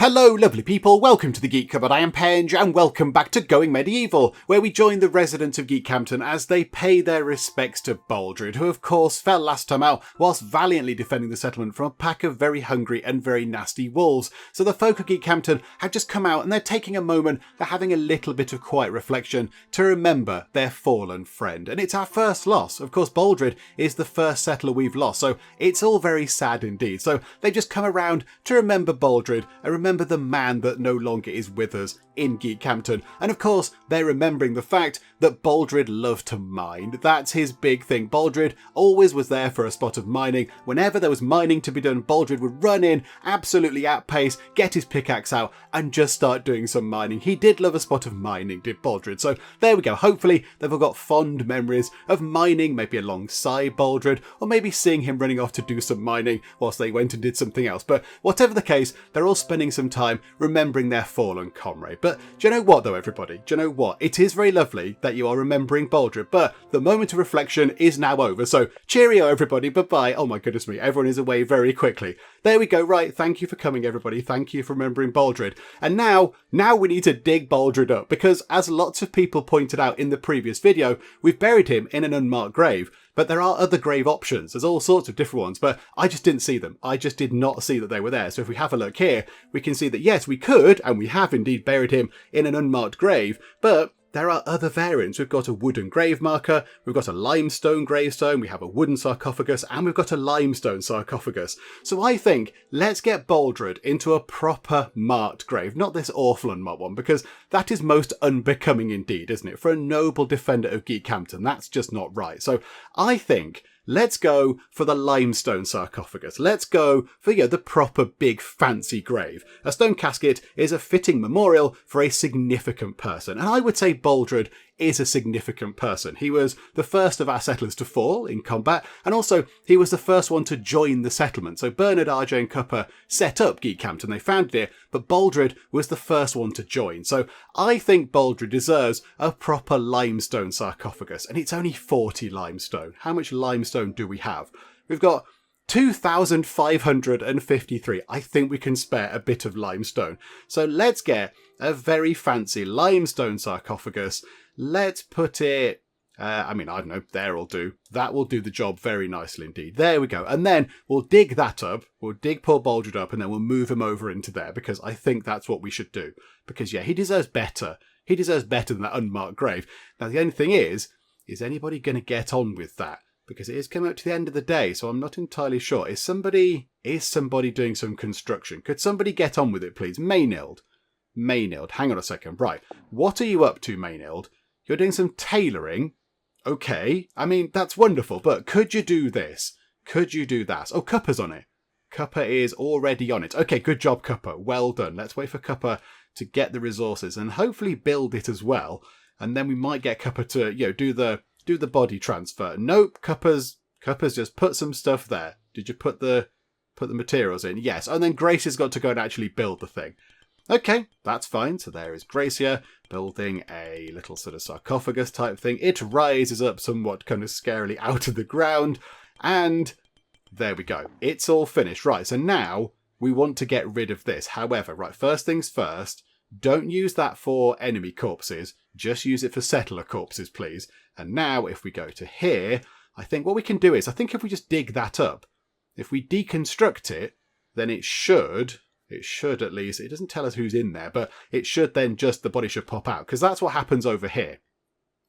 Hello lovely people, welcome to the Geek Cupboard. I am Penge and welcome back to Going Medieval, where we join the residents of Geekhampton as they pay their respects to Baldred, who of course fell last time out whilst valiantly defending the settlement from a pack of very hungry and very nasty wolves. So the folk of Geekhampton have just come out and they're taking a moment, they're having a little bit of quiet reflection to remember their fallen friend. And it's our first loss. Of course, Baldred is the first settler we've lost, so it's all very sad indeed. So they've just come around to remember Baldred and remember the man that no longer is with us in Geekhampton. And of course, they're remembering the fact that Baldred loved to mine. That's his big thing. Baldred always was there for a spot of mining. Whenever there was mining to be done, Baldred would run in absolutely at pace, get his pickaxe out and just start doing some mining. He did love a spot of mining, did Baldred. So there we go. Hopefully they've all got fond memories of mining, maybe alongside Baldred, or maybe seeing him running off to do some mining whilst they went and did something else. But whatever the case, they're all spending some time remembering their fallen comrade. But do you know what though, everybody? Do you know what? It is very lovely that you are remembering Baldred, but the moment of reflection is now over. So cheerio everybody, bye-bye. Oh my goodness me, everyone is away very quickly. There we go, right, thank you for coming everybody. Thank you for remembering Baldred. And now we need to dig Baldred up, because as lots of people pointed out in the previous video, we've buried him in an unmarked grave. But there are other grave options. There's all sorts of different ones, but I just didn't see them. I just did not see that they were there. So if we have a look here, we can see that yes, we could, and we have indeed buried him in an unmarked grave, but there are other variants. We've got a wooden grave marker, we've got a limestone gravestone, we have a wooden sarcophagus, and we've got a limestone sarcophagus. So I think let's get Baldred into a proper marked grave, not this awful unmarked one, because that is most unbecoming indeed, isn't it? For a noble defender of Geekhampton, that's just not right. So I think let's go for the limestone sarcophagus. Let's go for the proper big fancy grave. A stone casket is a fitting memorial for a significant person. And I would say Baldred is a significant person. He was the first of our settlers to fall in combat, and also he was the first one to join the settlement. So Bernard, RJ and Cupper set up Geekhampton, they founded it, but Baldred was the first one to join. So I think Baldred deserves a proper limestone sarcophagus, and it's only 40 limestone. How much limestone do we have? We've got 2,553. I think we can spare a bit of limestone. So let's get a very fancy limestone sarcophagus. Let's put it, I don't know, there'll do. That will do the job very nicely indeed. There we go. And then we'll dig that up. We'll dig poor Baldred up and then we'll move him over into there, because I think that's what we should do. Because yeah, he deserves better. He deserves better than that unmarked grave. Now the only thing is anybody going to get on with that? Because it is coming up to the end of the day, so I'm not entirely sure. Is somebody doing some construction? Could somebody get on with it, please? Maynard, hang on a second. Right, what are you up to, Maynard? You're doing some tailoring. Okay, I mean, that's wonderful, but could you do this? Could you do that? Oh, Cupper's on it. Cupper is already on it. Okay, good job, Cupper. Well done. Let's wait for Cupper to get the resources and hopefully build it as well. And then we might get Cupper to, do the body transfer. Nope, Cupper's just put some stuff there. Did you put the materials in? Yes. And then Grace has got to go and actually build the thing. Okay, that's fine. So there is Gracia building a little sort of sarcophagus type thing. It rises up somewhat kind of scarily out of the ground. And there we go. It's all finished. Right, so now we want to get rid of this. However, right, first things first, don't use that for enemy corpses. Just use it for settler corpses, please. And now if we go to here, I think what we can do is, I think if we just dig that up, if we deconstruct it, then it should at least, it doesn't tell us who's in there, but it should then the body should pop out, because that's what happens over here.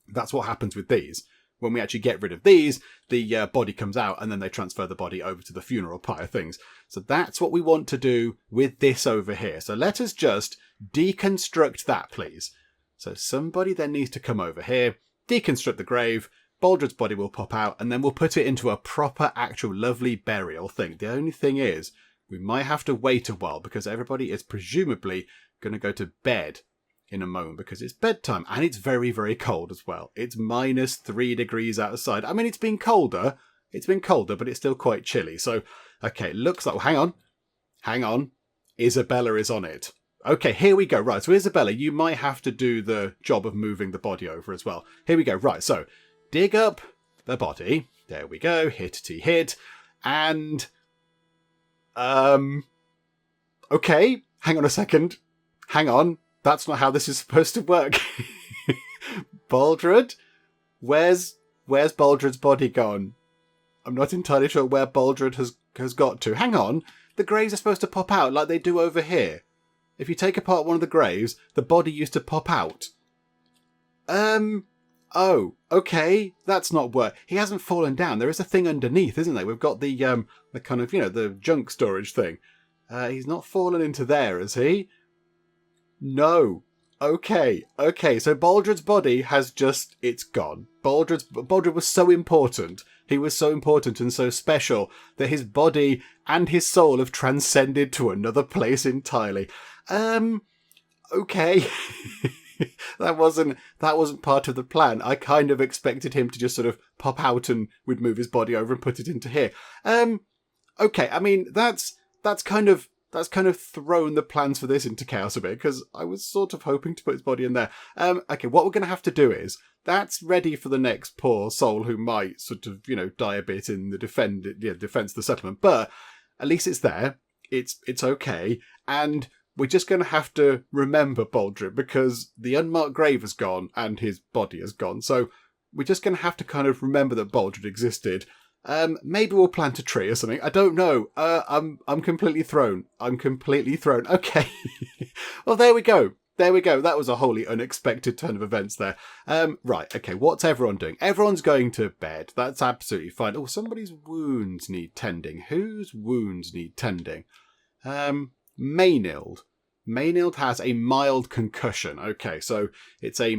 That's what happens with these. When we actually get rid of these, the body comes out and then they transfer the body over to the funeral pyre things. So that's what we want to do with this over here. So let us just deconstruct that, please. So somebody then needs to come over here, deconstruct the grave, Baldred's body will pop out, and then we'll put it into a proper, actual, lovely burial thing. The only thing is, we might have to wait a while because everybody is presumably going to go to bed in a moment because it's bedtime and it's very, very cold as well. It's -3 degrees outside. I mean, it's been colder, but it's still quite chilly. So, okay, looks like, hang on. Isabella is on it. Okay, here we go. Right, so Isabella, you might have to do the job of moving the body over as well. Here we go. Right, so dig up the body. There we go. Hit. And, okay. hang on a second. Hang on. That's not how this is supposed to work. Baldred? Where's Baldred's body gone? I'm not entirely sure where Baldred has got to. Hang on. The graves are supposed to pop out like they do over here. If you take apart one of the graves, the body used to pop out. Oh, okay. That's not work. He hasn't fallen down. There is a thing underneath, isn't there? We've got the kind of, the junk storage thing. He's not fallen into there, has he? No. Okay. So Baldred's body has just, it's gone. Baldred was so important. He was so important and so special that his body and his soul have transcended to another place entirely. Okay. That wasn't part of the plan. I kind of expected him to just sort of pop out and we'd move his body over and put it into here. Okay. I mean, that's kind of thrown the plans for this into chaos a bit, because I was sort of hoping to put his body in there. Okay, what we're going to have to do is, that's ready for the next poor soul who might sort of, die a bit in the defense of the settlement. But at least it's there. It's okay. And we're just going to have to remember Baldred, because the unmarked grave has gone and his body has gone. So we're just going to have to kind of remember that Baldred existed. Maybe we'll plant a tree or something. I don't know. I'm completely thrown. Okay. Well, there we go. That was a wholly unexpected turn of events there. Right. Okay. What's everyone doing? Everyone's going to bed. That's absolutely fine. Oh, somebody's wounds need tending. Whose wounds need tending? Maynard. Maynard has a mild concussion. Okay. So it's a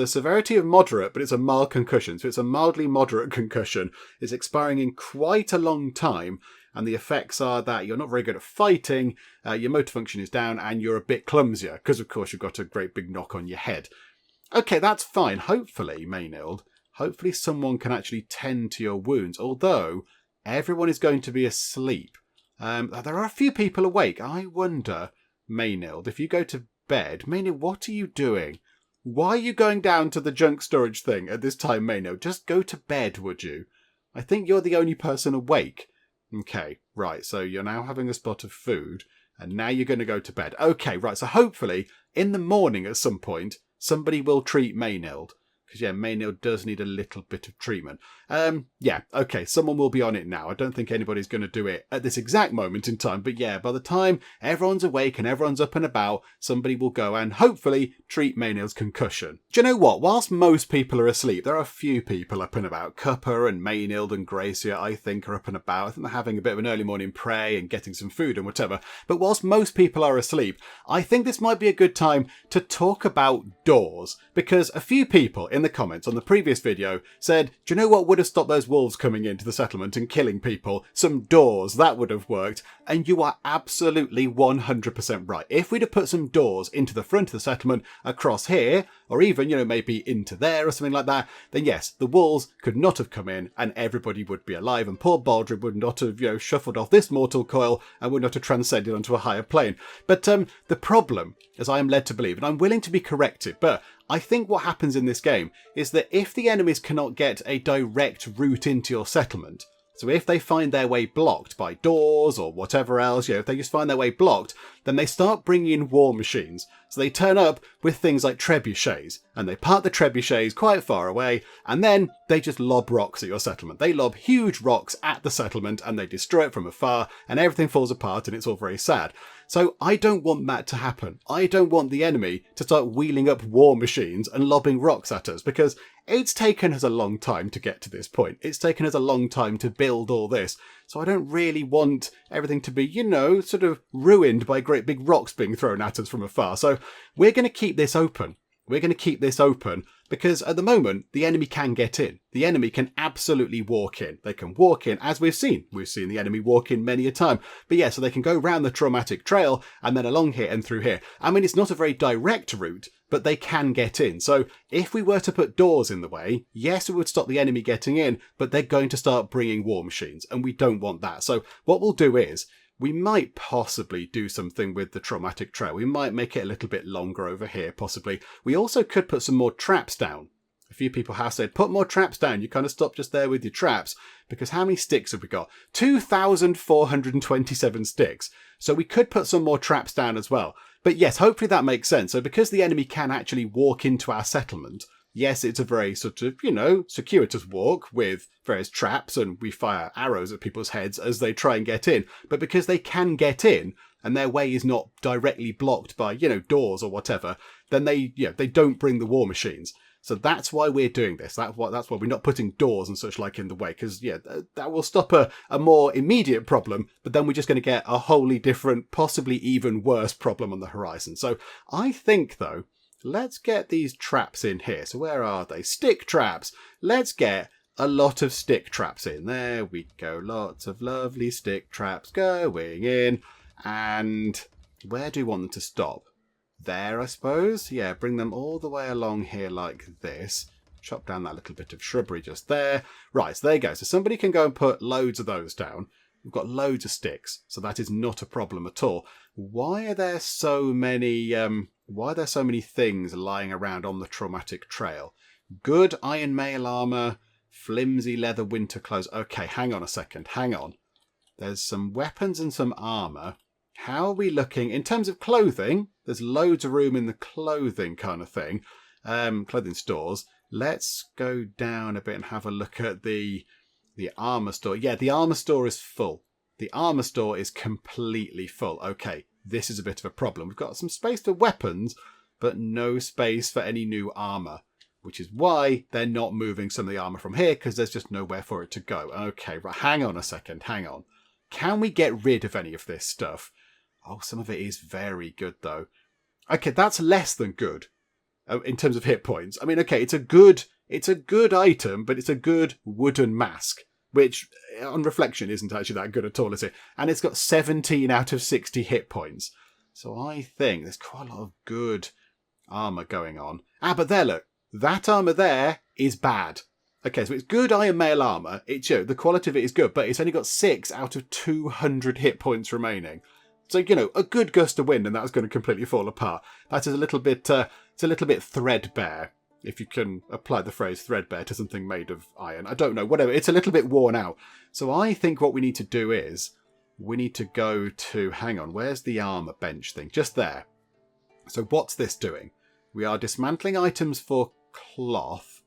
severity of moderate, but it's a mild concussion. So it's a mildly moderate concussion. It's expiring in quite a long time. And the effects are that you're not very good at fighting, your motor function is down, and you're a bit clumsier. Because, of course, you've got a great big knock on your head. Okay, that's fine. Hopefully, Maynard, someone can actually tend to your wounds. Although, everyone is going to be asleep. There are a few people awake. I wonder, Maynard, if you go to bed... Maynard, what are you doing? Why are you going down to the junk storage thing at this time, Maynard? Just go to bed, would you? I think you're the only person awake. Okay, right, so you're now having a spot of food, and now you're going to go to bed. Okay, right, so hopefully, in the morning at some point, somebody will treat Maynard. Because, yeah, Maynard does need a little bit of treatment. Yeah, okay, someone will be on it now. I don't think anybody's going to do it at this exact moment in time. But, yeah, by the time everyone's awake and everyone's up and about, somebody will go and hopefully treat Maynard's concussion. Do you know what? Whilst most people are asleep, there are a few people up and about. Cuppa and Maynard and Gracia, I think, are up and about. I think they're having a bit of an early morning pray and getting some food and whatever. But whilst most people are asleep, I think this might be a good time to talk about doors. Because a few people in the comments on the previous video said, do you know what would have stopped those wolves coming into the settlement and killing people? Some doors, that would have worked. And you are absolutely 100% right. If we'd have put some doors into the front of the settlement across here, or even, maybe into there or something like that, then yes, the wolves could not have come in and everybody would be alive and poor Baldred would not have, shuffled off this mortal coil and would not have transcended onto a higher plane. But the problem, as I am led to believe, and I'm willing to be corrected, but I think what happens in this game is that if the enemies cannot get a direct route into your settlement, so if they find their way blocked by doors or whatever else, if they just find their way blocked, then they start bringing in war machines. So they turn up with things like trebuchets, and they park the trebuchets quite far away, and then they just lob rocks at your settlement. They lob huge rocks at the settlement, and they destroy it from afar, and everything falls apart, and it's all very sad. So I don't want that to happen. I don't want the enemy to start wheeling up war machines and lobbing rocks at us, because it's taken us a long time to get to this point. It's taken us a long time to build all this. So I don't really want everything to be, sort of ruined by great big rocks being thrown at us from afar. So we're going to keep this open. Because at the moment, the enemy can get in. The enemy can absolutely walk in. They can walk in, as we've seen. We've seen the enemy walk in many a time. But yeah, so they can go round the traumatic trail and then along here and through here. I mean, it's not a very direct route, but they can get in. So if we were to put doors in the way, yes, it would stop the enemy getting in, but they're going to start bringing war machines, and we don't want that. So what we'll do is, we might possibly do something with the traumatic trail. We might make it a little bit longer over here, possibly. We also could put some more traps down A few people have said, put more traps down. You kind of stop just there with your traps. Because how many sticks have we got? 2,427 sticks. So we could put some more traps down as well. But yes, hopefully that makes sense. So because the enemy can actually walk into our settlement, yes, it's a very sort of, circuitous walk with various traps, and we fire arrows at people's heads as they try and get in. But because they can get in, and their way is not directly blocked by, doors or whatever, then they don't bring the war machines. So that's why we're doing this. That's why we're not putting doors and such like in the way, because that will stop a more immediate problem, but then we're just going to get a wholly different, possibly even worse problem on the horizon. So I think, though, let's get these traps in here. So where are they? Stick traps. Let's get a lot of stick traps in. There we go. Lots of lovely stick traps going in. And where do we want them to stop? There, I suppose. Yeah, bring them all the way along here like this. Chop down that little bit of shrubbery just there. Right, so there you go. So somebody can go and put loads of those down. We've got loads of sticks, so that is not a problem at all. Why are there so many things lying around on the traumatic trail? Good iron mail armour, flimsy leather winter clothes. Okay, hang on a second. Hang on. There's some weapons and some armour. How are we looking in terms of clothing? There's loads of room in the clothing kind of thing, clothing stores. Let's go down a bit and have a look at the armour store. Yeah, the armour store is full. The armour store is completely full. Okay, this is a bit of a problem. We've got some space for weapons, but no space for any new armour, which is why they're not moving some of the armour from here, because there's just nowhere for it to go. Okay, right, hang on a second, hang on. Can we get rid of any of this stuff? Oh, some of it is very good, though. Okay, that's less than good in terms of hit points. I mean, okay, it's a good item, but it's a good wooden mask, which on reflection isn't actually that good at all, is it? And it's got 17 out of 60 hit points. So I think there's quite a lot of good armour going on. Ah, but there, look. That armour there is bad. Okay, so it's good iron mail armour. It's, the quality of it is good, but it's only got 6 out of 200 hit points remaining. So, a good gust of wind and that's going to completely fall apart. That is a little bit threadbare, if you can apply the phrase threadbare to something made of iron. I don't know, whatever. It's a little bit worn out. So I think what we need to do is, we need to go to, hang on, where's the armour bench thing? Just there. So what's this doing? We are dismantling items for cloth.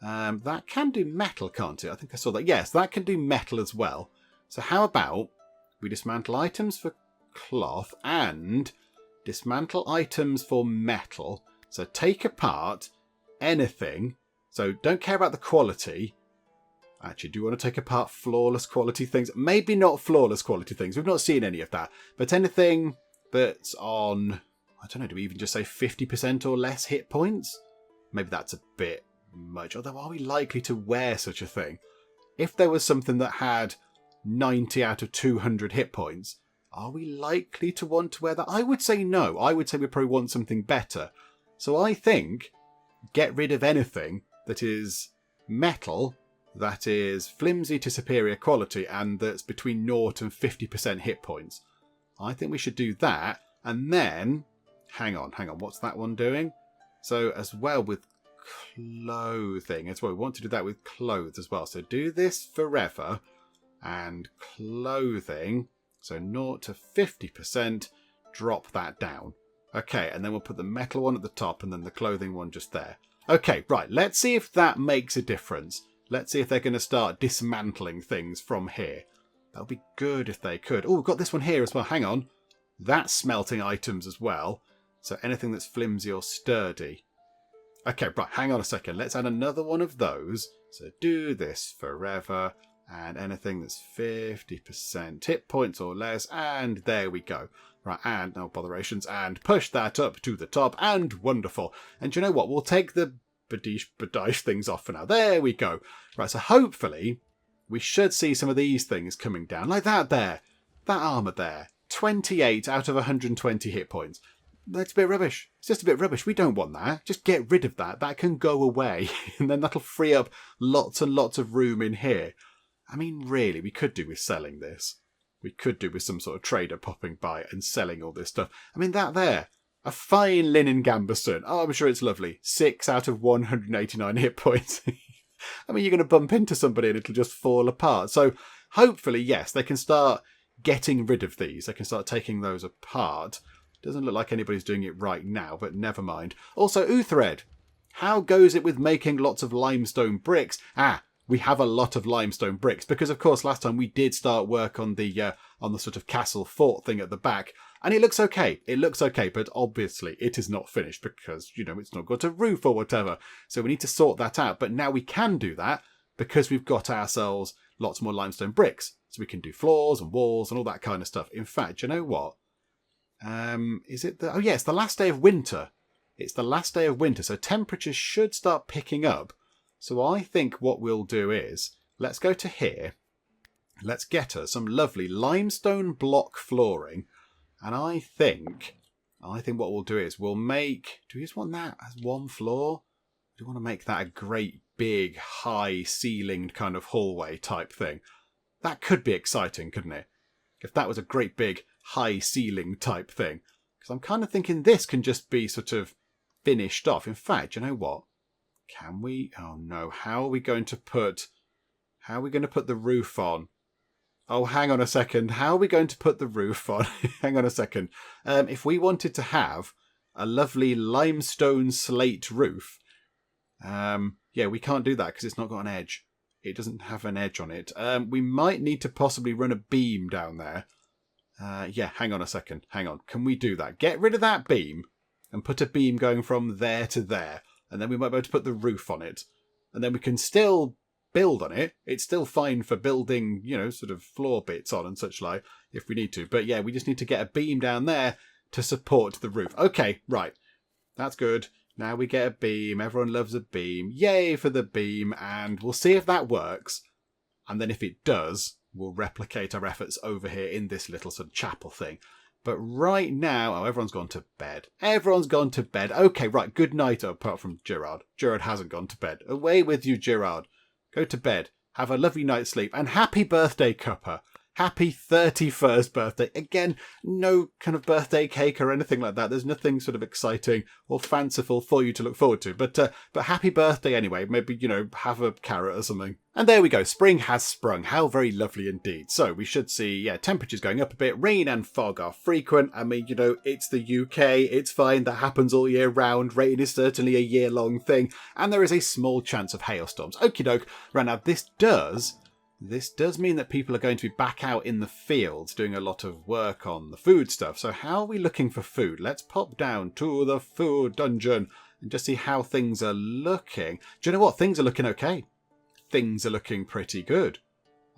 That can do metal, can't it? I think I saw that. Yes, that can do metal as well. So how about we dismantle items for cloth and dismantle items for metal. So take apart anything. So don't care about the quality. Actually, do you want to take apart flawless quality things? Maybe not flawless quality things. We've not seen any of that. But anything that's on, I don't know, do we even just say 50% or less hit points? Maybe that's a bit much. Although, are we likely to wear such a thing? If there was something that had 90 out of 200 hit points, are we likely to want to wear that? I would say no. I would say we probably want something better. So I think get rid of anything that is metal, that is flimsy to superior quality, and that's between 0 and 50% hit points. I think we should do that. And then, hang on, what's that one doing? So as well with clothing as well. We want to do that with clothes as well. So do this forever. And clothing, so 0 to 50%, drop that down. Okay, and then we'll put the metal one at the top and then the clothing one just there. Okay, right, let's see if that makes a difference. Let's see if they're going to start dismantling things from here. That would be good if they could. Oh, we've got this one here as well. Hang on. That's smelting items as well. So anything that's flimsy or sturdy. Okay, right, hang on a second. Let's add another one of those. So do this forever. And anything that's 50% hit points or less. And there we go. Right, and no botherations. And push that up to the top. And wonderful. And you know what? We'll take the badish things off for now. There we go. Right, so hopefully we should see some of these things coming down. Like that there. That armour there. 28 out of 120 hit points. That's a bit rubbish. It's just a bit rubbish. We don't want that. Just get rid of that. That can go away. And then that'll free up lots and lots of room in here. I mean, really, we could do with selling this. We could do with some sort of trader popping by and selling all this stuff. I mean, that there. A fine linen gambeson. Oh, I'm sure it's lovely. 6 out of 189 hit points. I mean, you're going to bump into somebody and it'll just fall apart. So hopefully, yes, they can start getting rid of these. They can start taking those apart. Doesn't look like anybody's doing it right now, but never mind. Also, Uthred. How goes it with making lots of limestone bricks? We have a lot of limestone bricks because, of course, last time we did start work on the sort of castle fort thing at the back, and it looks okay. It looks okay, but obviously it is not finished because, it's not got a roof or whatever. So we need to sort that out. But now we can do that because we've got ourselves lots more limestone bricks. So we can do floors and walls and all that kind of stuff. In fact, you know what? It's the last day of winter. It's the last day of winter, so temperatures should start picking up. So I think what we'll do is, let's go to here. Let's get us some lovely limestone block flooring. And I think what we'll do is we'll make... Do we just want that as one floor? Do we want to make that a great big high ceilinged kind of hallway type thing? That could be exciting, couldn't it? If that was a great big high ceiling type thing. Because I'm kind of thinking this can just be sort of finished off. In fact, you know what? Can we? Oh no, how are we going to put the roof on? Oh, hang on a second. How are we going to put the roof on? Hang on a second. If we wanted to have a lovely limestone slate roof, we can't do that because it's not got an edge. It doesn't have an edge on it. We might need to possibly run a beam down there. Hang on a second. Hang on. Can we do that? Get rid of that beam and put a beam going from there to there. And then we might be able to put the roof on it. And then we can still build on it. It's still fine for building, sort of floor bits on and such like, if we need to. But yeah, we just need to get a beam down there to support the roof. Okay, right. That's good. Now we get a beam. Everyone loves a beam. Yay for the beam. And we'll see if that works. And then if it does, we'll replicate our efforts over here in this little sort of chapel thing. But right now... Oh, everyone's gone to bed. Everyone's gone to bed. Okay, right. Good night, apart from Gerard. Gerard hasn't gone to bed. Away with you, Gerard. Go to bed. Have a lovely night's sleep. And happy birthday, Cuppa. Happy 31st birthday. Again, no kind of birthday cake or anything like that. There's nothing sort of exciting or fanciful for you to look forward to. But happy birthday anyway. Maybe, have a carrot or something. And there we go. Spring has sprung. How very lovely indeed. So we should see, temperatures going up a bit. Rain and fog are frequent. I mean, it's the UK. It's fine. That happens all year round. Rain is certainly a year-long thing. And there is a small chance of hailstorms. Okie doke. Right now, this does mean that people are going to be back out in the fields doing a lot of work on the food stuff. So how are we looking for food? Let's pop down to the food dungeon and just see how things are looking. Do you know what? Things are looking okay. Things are looking pretty good.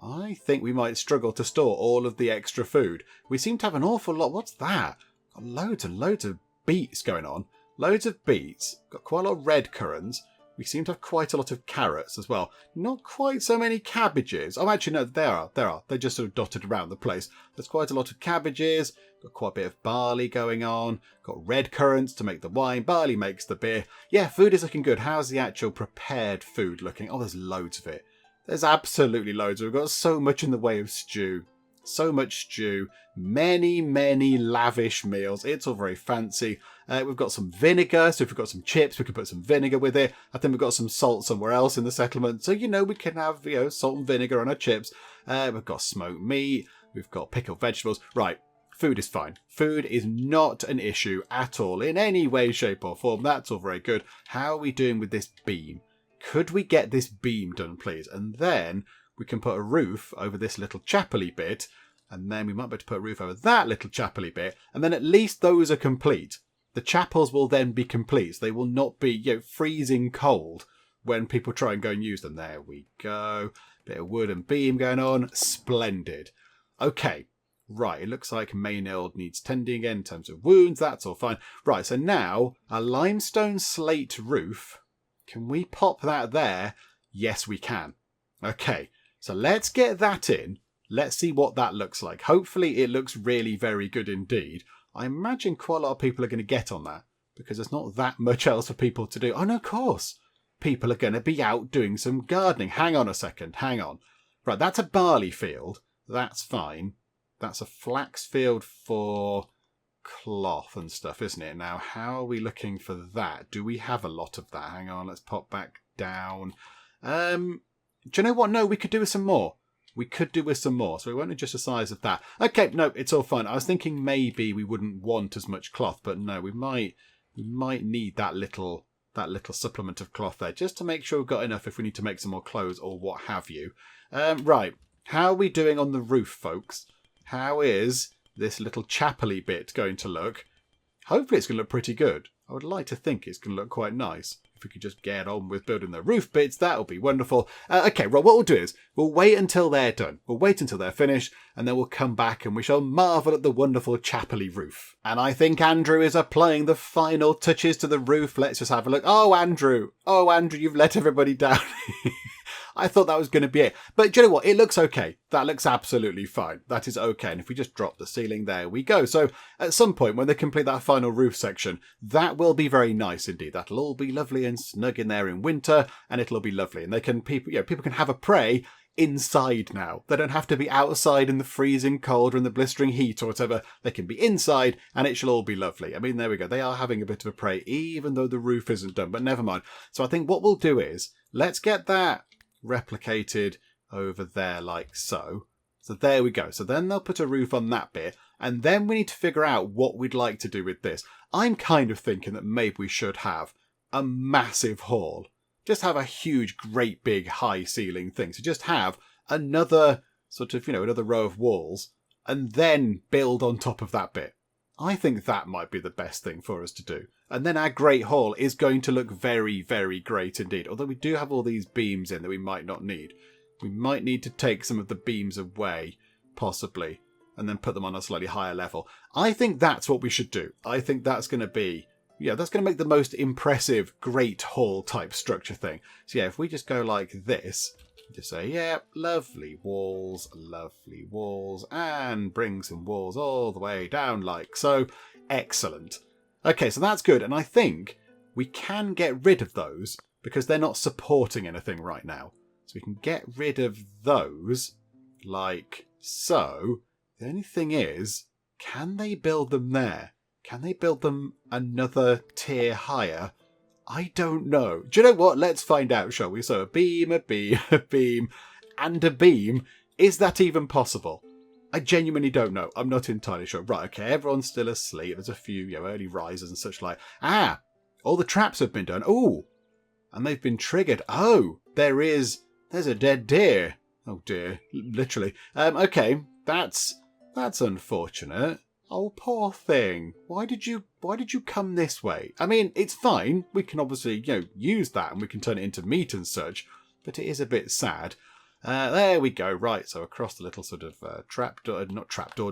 I think we might struggle to store all of the extra food. We seem to have an awful lot. What's that? Got loads and loads of beets going on. Loads of beets. Got quite a lot of red currants. We seem to have quite a lot of carrots as well. Not quite so many cabbages. Oh, actually, no, there are. They're just sort of dotted around the place. There's quite a lot of cabbages. Got quite a bit of barley going on. Got red currants to make the wine. Barley makes the beer. Yeah, food is looking good. How's the actual prepared food looking? Oh, there's loads of it. There's absolutely loads. We've got so much in the way of stew. So much stew. Many, many lavish meals. It's all very fancy. We've got some vinegar, so if we've got some chips, we can put some vinegar with it. I think we've got some salt somewhere else in the settlement. So, we can have, salt and vinegar on our chips. We've got smoked meat. We've got pickled vegetables. Right, food is fine. Food is not an issue at all in any way, shape or form. That's all very good. How are we doing with this beam? Could we get this beam done, please? And then we can put a roof over this little chapel-y bit. And then we might be able to put a roof over that little chapel-y bit. And then at least those are complete. The chapels will then be complete. So they will not be, freezing cold when people try and go and use them. There we go. Bit of wood and beam going on. Splendid. Okay. Right. It looks like Maynard needs tending again in terms of wounds. That's all fine. Right. So now a limestone slate roof. Can we pop that there? Yes, we can. Okay. So let's get that in. Let's see what that looks like. Hopefully it looks really very good indeed. I imagine quite a lot of people are going to get on that because there's not that much else for people to do. Oh, no, of course. People are going to be out doing some gardening. Hang on a second. Hang on. Right, that's a barley field. That's fine. That's a flax field for cloth and stuff, isn't it? Now, how are we looking for that? Do we have a lot of that? Hang on, let's pop back down. Do you know what? No, we could do with some more. We could do with some more, so we won't adjust the size of that. Okay, no, it's all fine. I was thinking maybe we wouldn't want as much cloth, but no, we might need that little supplement of cloth there, just to make sure we've got enough if we need to make some more clothes or what have you. Right, how are we doing on the roof, folks? How is this little chapel-y bit going to look? Hopefully it's going to look pretty good. I would like to think it's going to look quite nice. If we could just get on with building the roof bits, that would be wonderful. Okay, well, what we'll do is we'll wait until they're done. We'll wait until they're finished, and then we'll come back and we shall marvel at the wonderful chapel-y roof. And I think Andrew is applying the final touches to the roof. Let's just have a look. Oh, Andrew, you've let everybody down. I thought that was going to be it. But do you know what? It looks okay. That looks absolutely fine. That is okay. And if we just drop the ceiling, there we go. So at some point when they complete that final roof section, that will be very nice indeed. That'll all be lovely and snug in there in winter, and it'll be lovely. And people can have a prey inside now. They don't have to be outside in the freezing cold or in the blistering heat or whatever. They can be inside and it shall all be lovely. I mean, there we go. They are having a bit of a prey, even though the roof isn't done, but never mind. So I think what we'll do is let's get that replicated over there like so. So there we go. So then they'll put a roof on that bit, and then we need to figure out what we'd like to do with this. I'm kind of thinking that maybe we should have a massive hall. Just have a huge, great big high ceiling thing. So just have another sort of, another row of walls and then build on top of that bit. I think that might be the best thing for us to do. And then our great hall is going to look very, very great indeed. Although we do have all these beams in that we might not need. We might need to take some of the beams away, possibly, and then put them on a slightly higher level. I think that's what we should do. I think that's going to be, that's going to make the most impressive great hall type structure thing. So yeah, if we just go like this, just say, yeah, lovely walls, and bring some walls all the way down like so. Excellent. Okay, so that's good. And I think we can get rid of those because they're not supporting anything right now. So we can get rid of those like so. The only thing is, can they build them there? Can they build them another tier higher? I don't know. Do you know what? Let's find out, shall we? So a beam, and a beam. Is that even possible? I genuinely don't know. I'm not entirely sure. Right, okay, everyone's still asleep. There's a few, early risers and such like. All the traps have been done. Oh, and they've been triggered. Oh, there's a dead deer. Oh dear, literally. Okay, that's unfortunate. Oh, poor thing. Why did you come this way? I mean, it's fine. We can obviously, use that and we can turn it into meat and such, but it is a bit sad. There we go. Right, so across the little sort of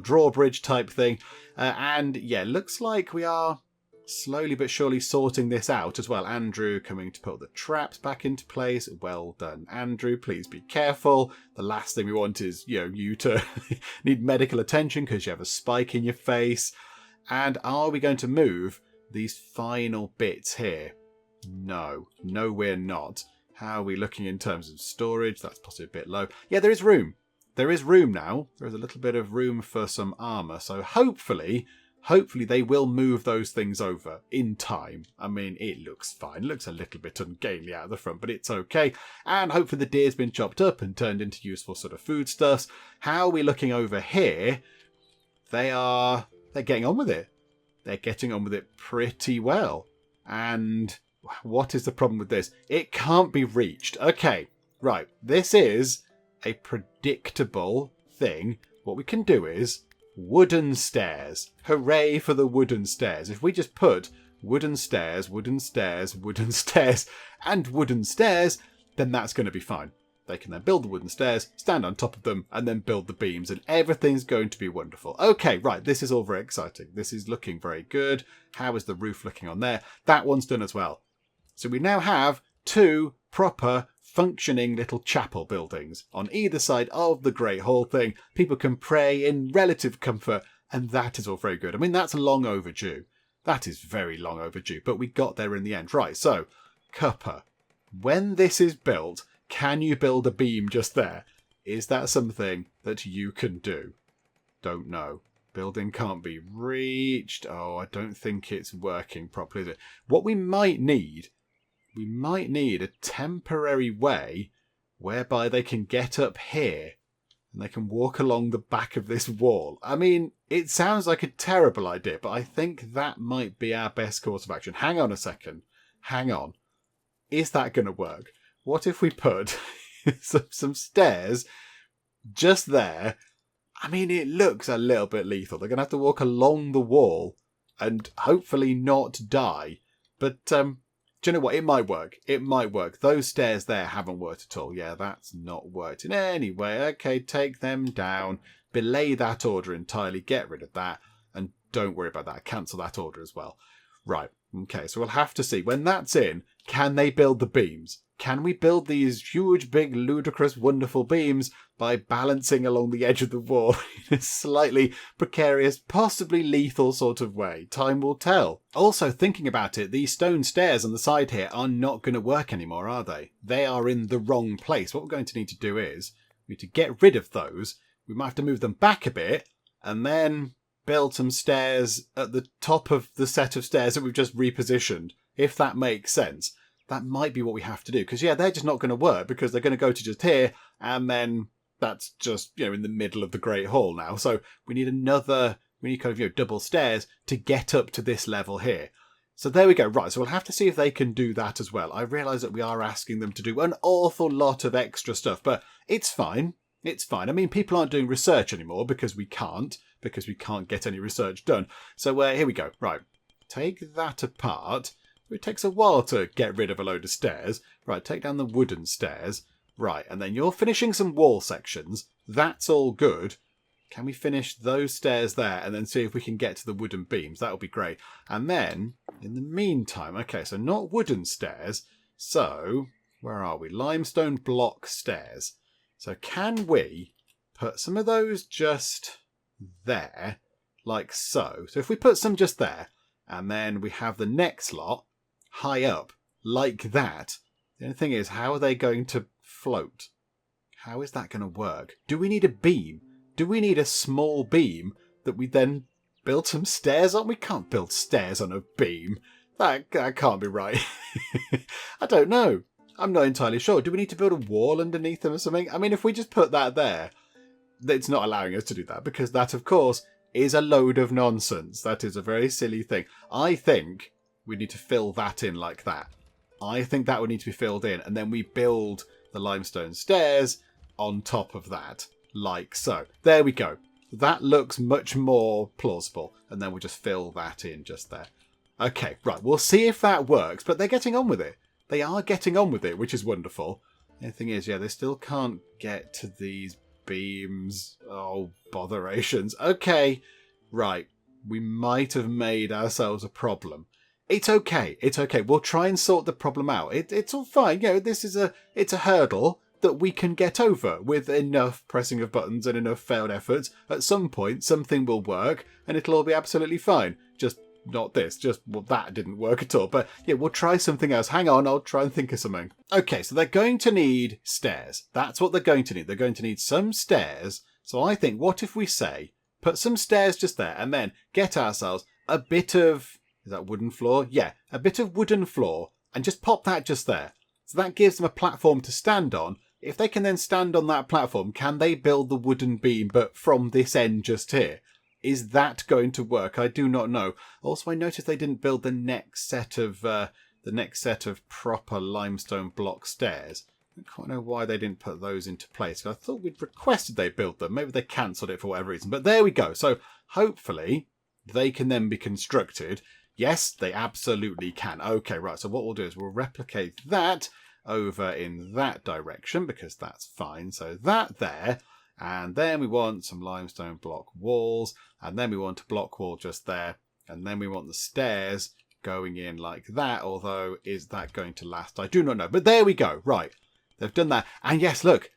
drawbridge type thing. And yeah, looks like we are slowly but surely sorting this out as well. Andrew coming to put the traps back into place. Well done, Andrew. Please be careful. The last thing we want is, you to need medical attention because you have a spike in your face. And are we going to move these final bits here? No, we're not. How are we looking in terms of storage? That's possibly a bit low. Yeah, there is room. There is room now. There is a little bit of room for some armour. So hopefully they will move those things over in time. I mean, it looks fine. It looks a little bit ungainly out of the front, but it's okay. And hopefully the deer's been chopped up and turned into useful sort of foodstuffs. How are we looking over here? They're getting on with it. They're getting on with it pretty well. And what is the problem with this? It can't be reached. Okay, right. This is a predictable thing. What we can do is wooden stairs. Hooray for the wooden stairs. If we just put wooden stairs, and wooden stairs, then that's going to be fine. They can then build the wooden stairs, stand on top of them, and then build the beams, and everything's going to be wonderful. Okay, right, this is all very exciting. This is looking very good. How is the roof looking on there? That one's done as well. So we now have two proper functioning little chapel buildings on either side of the Great Hall thing. People can pray in relative comfort, and that is all very good. I mean, that's long overdue. That is very long overdue, but we got there in the end. Right, so, Cuppa, when this is built, can you build a beam just there? Is that something that you can do? Don't know. Building can't be reached. Oh, I don't think it's working properly, is it? What we might need a temporary way whereby they can get up here and they can walk along the back of this wall. I mean, it sounds like a terrible idea, but I think that might be our best course of action. Hang on a second. Hang on. Is that going to work? What if we put some stairs just there? I mean, it looks a little bit lethal. They're going to have to walk along the wall and hopefully not die. But do you know what? It might work. It might work. Those stairs there haven't worked at all. Yeah, that's not worked in any way. Okay, take them down. Belay that order entirely. Get rid of that. And don't worry about that. Cancel that order as well. Right. Okay, so we'll have to see. When that's in, can they build the beams? Can we build these huge, big, ludicrous, wonderful beams by balancing along the edge of the wall in a slightly precarious, possibly lethal sort of way? Time will tell. Also, thinking about it, these stone stairs on the side here are not going to work anymore, are they? They are in the wrong place. What we're going to need to do is we need to get rid of those. We might have to move them back a bit and then build some stairs at the top of the set of stairs that we've just repositioned, if that makes sense. That might be what we have to do. Because, yeah, they're just not going to work because they're going to go to just here and then that's just, in the middle of the Great Hall now. So we need kind of, double stairs to get up to this level here. So there we go. Right, so we'll have to see if they can do that as well. I realise that we are asking them to do an awful lot of extra stuff, but it's fine. It's fine. I mean, people aren't doing research anymore because we can't get any research done. So here we go. Right, take that apart. It takes a while to get rid of a load of stairs. Right, take down the wooden stairs. Right, and then you're finishing some wall sections. That's all good. Can we finish those stairs there and then see if we can get to the wooden beams? That would be great. And then, in the meantime, okay, so not wooden stairs. So, where are we? Limestone block stairs. So can we put some of those just there, like so? So if we put some just there, and then we have the next lot high up, like that. The only thing is, how are they going to float? How is that going to work? Do we need a beam? Do we need a small beam that we then build some stairs on? We can't build stairs on a beam. That can't be right. I don't know. I'm not entirely sure. Do we need to build a wall underneath them or something? I mean, if we just put that there, it's not allowing us to do that because that, of course, is a load of nonsense. That is a very silly thing. I think we need to fill that in like that. I think that would need to be filled in, and then we build the limestone stairs on top of that, like so. There we go. That looks much more plausible, and then we'll just fill that in just there. Okay, right, we'll see if that works, but they're getting on with it. They are getting on with it, which is wonderful. The thing is, yeah, they still can't get to these beams. Oh, botherations. Okay, right. We might have made ourselves a problem. It's okay. It's okay. We'll try and sort the problem out. It's all fine. It's a hurdle that we can get over with enough pressing of buttons and enough failed efforts. At some point, something will work and it'll all be absolutely fine. Just not this. That didn't work at all. But yeah, we'll try something else. Hang on, I'll try and think of something. Okay, so they're going to need stairs. That's what they're going to need. They're going to need some stairs. So I think, what if we say, put some stairs just there and then get ourselves a bit of, is that wooden floor? Yeah, a bit of wooden floor and just pop that just there. So that gives them a platform to stand on. If they can then stand on that platform, can they build the wooden beam but from this end just here? Is that going to work? I do not know. Also, I noticed they didn't build the next set of proper limestone block stairs. I don't quite know why they didn't put those into place. I thought we'd requested they build them. Maybe they cancelled it for whatever reason. But there we go. So hopefully they can then be constructed. Yes, they absolutely can. Okay, right. So what we'll do is we'll replicate that over in that direction because that's fine. So that there. And then we want some limestone block walls. And then we want a block wall just there. And then we want the stairs going in like that. Although, is that going to last? I do not know. But there we go. Right. They've done that. And yes, look.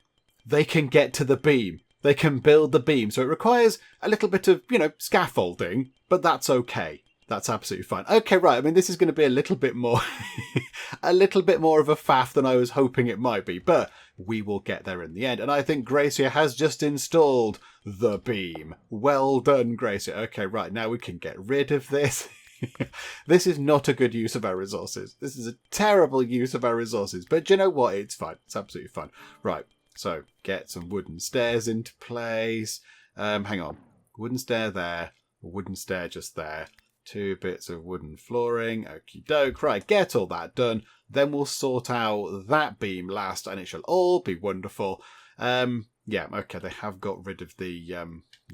They can get to the beam. They can build the beam. So it requires a little bit of, scaffolding. But that's okay. That's absolutely fine. Okay, right. I mean, this is going to be a little bit more, a little bit more of a faff than I was hoping it might be. But we will get there in the end. And I think Gracia has just installed the beam. Well done, Gracia. Okay, right, now we can get rid of this. This is not a good use of our resources. This is a terrible use of our resources. But do you know what? It's fine. It's absolutely fine. Right, so get some wooden stairs into place. Hang on. Wooden stair there. A wooden stair just there. 2 bits of wooden flooring. Okie doke. Right, get all that done. Then we'll sort out that beam last and it shall all be wonderful. Yeah, okay, they have got rid of the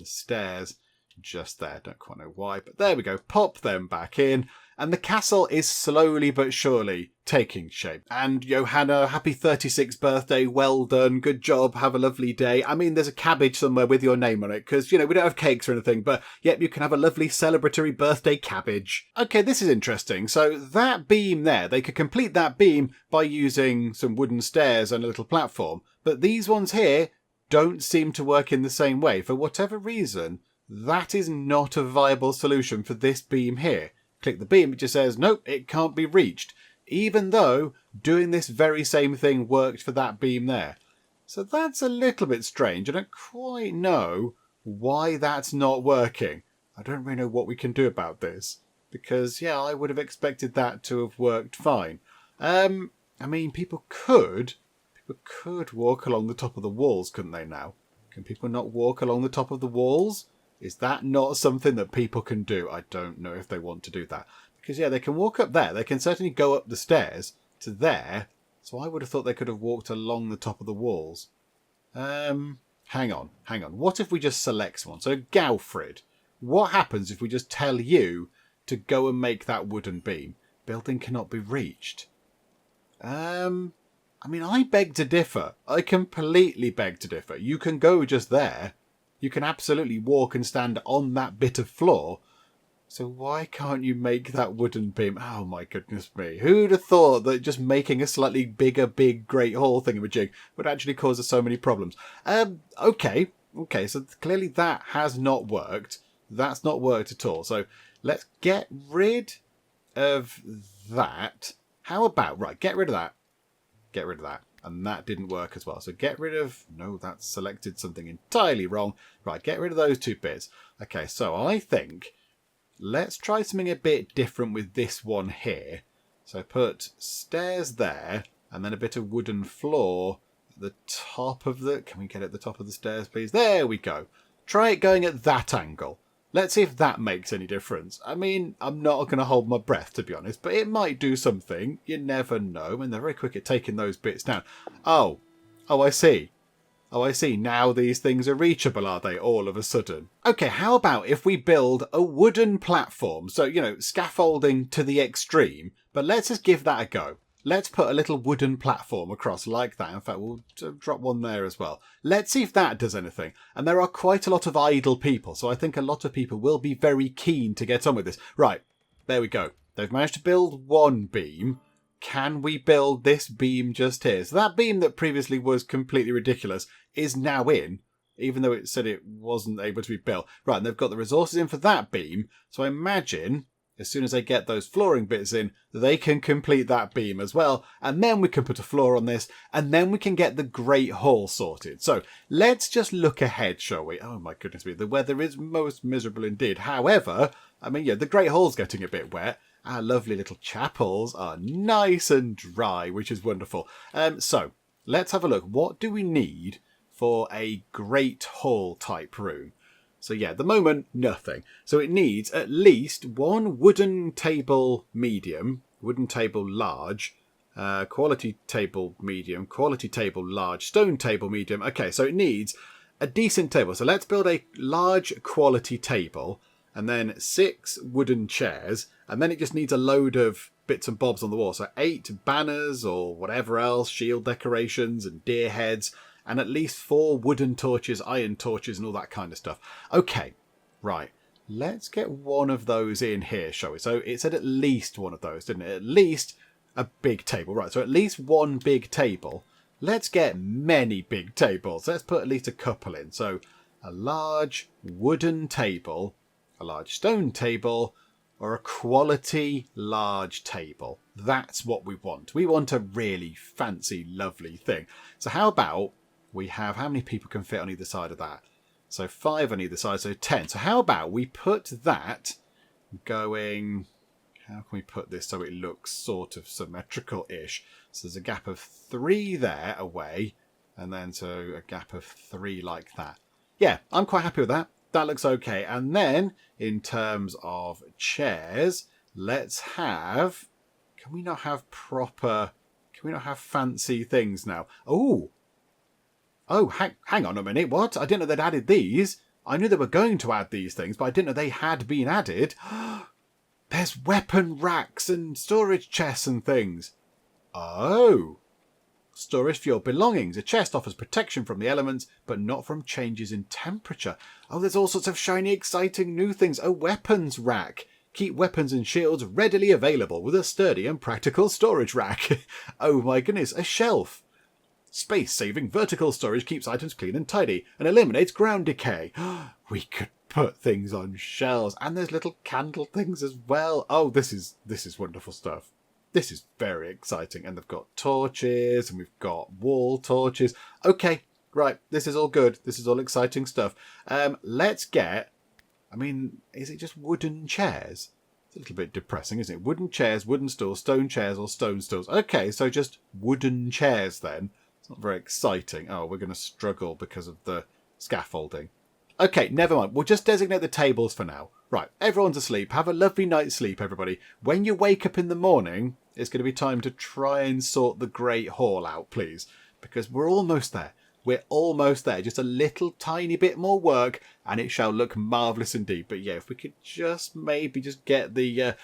stairs just there. Don't quite know why, but there we go. Pop them back in. And the castle is slowly but surely taking shape. And Johanna, happy 36th birthday. Well done. Good job. Have a lovely day. I mean, there's a cabbage somewhere with your name on it because, we don't have cakes or anything. But, yep, you can have a lovely celebratory birthday cabbage. Okay, this is interesting. So that beam there, they could complete that beam by using some wooden stairs and a little platform. But these ones here don't seem to work in the same way. For whatever reason, that is not a viable solution for this beam here. Click the beam, it just says, nope, it can't be reached. Even though doing this very same thing worked for that beam there. So that's a little bit strange. I don't quite know why that's not working. I don't really know what we can do about this. Because, yeah, I would have expected that to have worked fine. I mean, people could walk along the top of the walls, couldn't they now? Can people not walk along the top of the walls? Is that not something that people can do? I don't know if they want to do that. Because, yeah, they can walk up there. They can certainly go up the stairs to there. So I would have thought they could have walked along the top of the walls. Hang on. What if we just select someone? So, Galfred, what happens if we just tell you to go and make that wooden beam? Building cannot be reached. I mean, I beg to differ. I completely beg to differ. You can go just there. You can absolutely walk and stand on that bit of floor. So why can't you make that wooden beam? Oh my goodness me. Who'd have thought that just making a slightly bigger, big, great hall thingamajig would actually cause us so many problems? Okay, so clearly that has not worked. That's not worked at all. So let's get rid of that. How about, right, get rid of that. Get rid of that. And that didn't work as well. So get rid of... No, that's selected something entirely wrong. Right, get rid of those 2 bits. Okay, so I think... Let's try something a bit different with this one here. So put stairs there, and then a bit of wooden floor at the top of the... Can we get at the top of the stairs, please? There we go. Try it going at that angle. Let's see if that makes any difference. I mean, I'm not going to hold my breath, to be honest, but it might do something. You never know. And they're very quick at taking those bits down. Oh, I see. Now these things are reachable, are they, all of a sudden? Okay, how about if we build a wooden platform? So, scaffolding to the extreme. But let's just give that a go. Let's put a little wooden platform across like that. In fact, we'll drop one there as well. Let's see if that does anything. And there are quite a lot of idle people, so I think a lot of people will be very keen to get on with this. Right, there we go. They've managed to build one beam. Can we build this beam just here? So that beam that previously was completely ridiculous is now in, even though it said it wasn't able to be built. Right, and they've got the resources in for that beam. So I imagine... as soon as they get those flooring bits in, they can complete that beam as well. And then we can put a floor on this. And then we can get the Great Hall sorted. So let's just look ahead, shall we? Oh my goodness me. The weather is most miserable indeed. However, I mean, yeah, the Great Hall's getting a bit wet. Our lovely little chapels are nice and dry, which is wonderful. So let's have a look. What do we need for a Great Hall type room? So yeah, at the moment, nothing. So it needs at least one wooden table medium, wooden table large, quality table medium, quality table large, stone table medium. Okay, so it needs a decent table. So let's build a large quality table and then 6 wooden chairs. And then it just needs a load of bits and bobs on the wall. So 8 banners or whatever else, shield decorations and deer heads. And at least 4 wooden torches, iron torches, and all that kind of stuff. Okay, right. Let's get one of those in here, shall we? So it said at least one of those, didn't it? At least a big table. Right, so at least one big table. Let's get many big tables. Let's put at least a couple in. So a large wooden table, a large stone table, or a quality large table. That's what we want. We want a really fancy, lovely thing. So how about we have, how many people can fit on either side of that? So 5 on either side, so 10. So how about we put that going, how can we put this so it looks sort of symmetrical-ish? So there's a gap of 3 there away, and then so a gap of 3 like that. Yeah, I'm quite happy with that. That looks okay. And then in terms of chairs, let's have, can we not have fancy things now? Oh, hang on a minute. What? I didn't know they'd added these. I knew they were going to add these things, but I didn't know they had been added. There's weapon racks and storage chests and things. Oh. Storage for your belongings. A chest offers protection from the elements, but not from changes in temperature. Oh, there's all sorts of shiny, exciting new things. A weapons rack. Keep weapons and shields readily available with a sturdy and practical storage rack. Oh my goodness, a shelf. Space-saving vertical storage keeps items clean and tidy and eliminates ground decay. We could put things on shelves, and there's little candle things as well. Oh, this is wonderful stuff. This is very exciting. And they've got torches, and we've got wall torches. Okay, right, this is all good. This is all exciting stuff. Let's get, I mean, is it just wooden chairs? It's a little bit depressing, isn't it? Wooden chairs, wooden stools, stone chairs, or stone stools. Okay, so just wooden chairs then. It's not very exciting. Oh, we're going to struggle because of the scaffolding. Okay, never mind. We'll just designate the tables for now. Right, everyone's asleep. Have a lovely night's sleep, everybody. When you wake up in the morning, it's going to be time to try and sort the Great Hall out, please. Because we're almost there. We're almost there. Just a little tiny bit more work, and it shall look marvellous indeed. But yeah, if we could just maybe just get the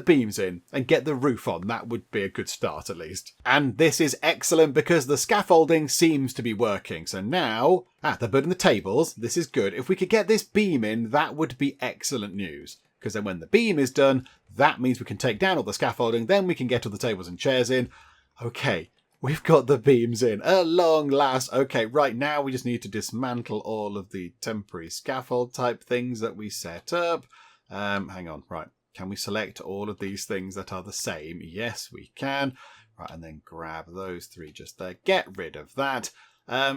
beams in and get the roof on, that would be a good start at least. And this is excellent because the scaffolding seems to be working. So now, they're building the tables. This is good. If we could get this beam in, that would be excellent news. Because then when the beam is done, that means we can take down all the scaffolding. Then we can get all the tables and chairs in. Okay. We've got the beams in at long last. Okay, right now we just need to dismantle all of the temporary scaffold type things that we set up. Hang on, right. Can we select all of these things that are the same? Yes, we can. Right, and then grab those 3 just there. Get rid of that.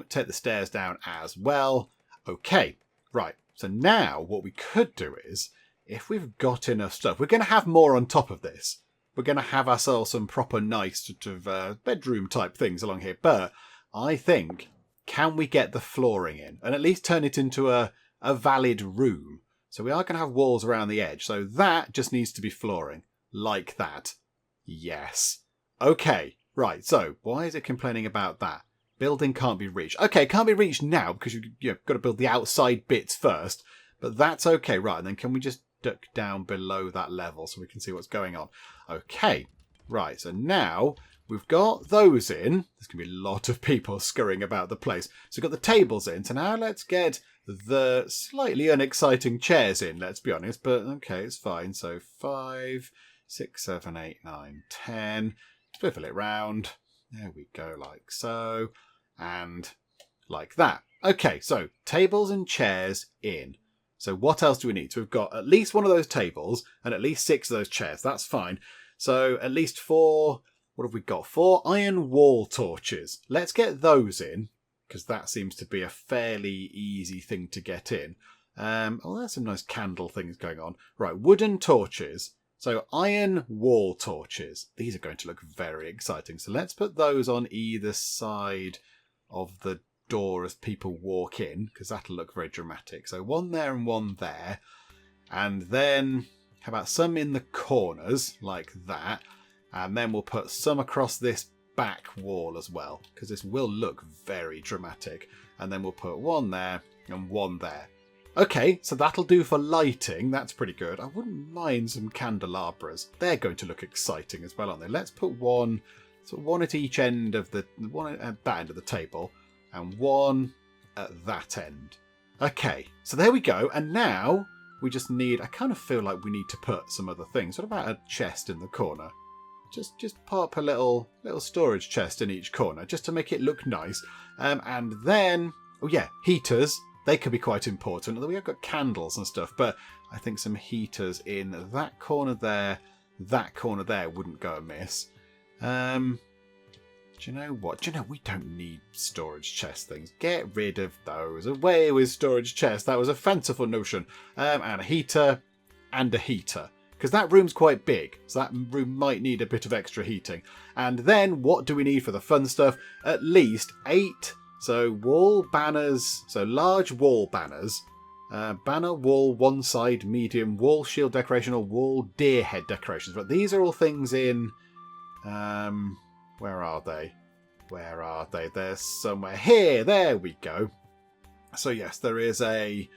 Take the stairs down as well. Okay, right. So now what we could do is, if we've got enough stuff, we're going to have more on top of this. We're going to have ourselves some proper nice sort of bedroom type things along here. But I think, can we get the flooring in and at least turn it into a valid room? So we are going to have walls around the edge. So that just needs to be flooring like that. Yes. Okay. Right. So why is it complaining about that? Building can't be reached. Okay. It can't be reached now because you've got to build the outside bits first. But that's okay. Right. And then can we just duck down below that level so we can see what's going on? Okay, right, so now we've got those in. There's going to be a lot of people scurrying about the place. So we've got the tables in. So now let's get the slightly unexciting chairs in, let's be honest. But okay, it's fine. So 5, 6, 7, 8, 9, 10. Swivel it round. There we go, like so. And like that. Okay, so tables and chairs in. So what else do we need? So we've got at least one of those tables and at least 6 of those chairs. That's fine. So at least 4, what have we got? 4 iron wall torches. Let's get those in because that seems to be a fairly easy thing to get in. Oh, there's some nice candle things going on. Right, wooden torches. So iron wall torches. These are going to look very exciting. So let's put those on either side of the door as people walk in because that'll look very dramatic. So 1 there and 1 there, and then how about some in the corners like that, and then we'll put some across this back wall as well because this will look very dramatic, and then we'll put 1 there and 1 there. Okay, so that'll do for lighting. That's pretty good. I wouldn't mind some candelabras. They're going to look exciting as well, aren't they? Let's put 1 at each end of the one at that end of the table and 1 at that end. Okay, so there we go. And now we just need, I kind of feel like we need to put some other things. What about a chest in the corner? Just pop a little storage chest in each corner just to make it look nice. And then, oh yeah, heaters. They could be quite important, although we have got candles and stuff. But I think some heaters in that corner there wouldn't go amiss. Do you know what? Do you know we don't need storage chest things? Get rid of those. Away with storage chests. That was a fanciful notion. And a heater and a heater. Because that room's quite big. So that room might need a bit of extra heating. And then what do we need for the fun stuff? At least 8. So wall banners. So large wall banners. Banner, wall, one side, medium, wall shield decoration or wall deer head decorations. But these are all things in... where are they? Where are they? They're somewhere here. There we go. So yes, there is a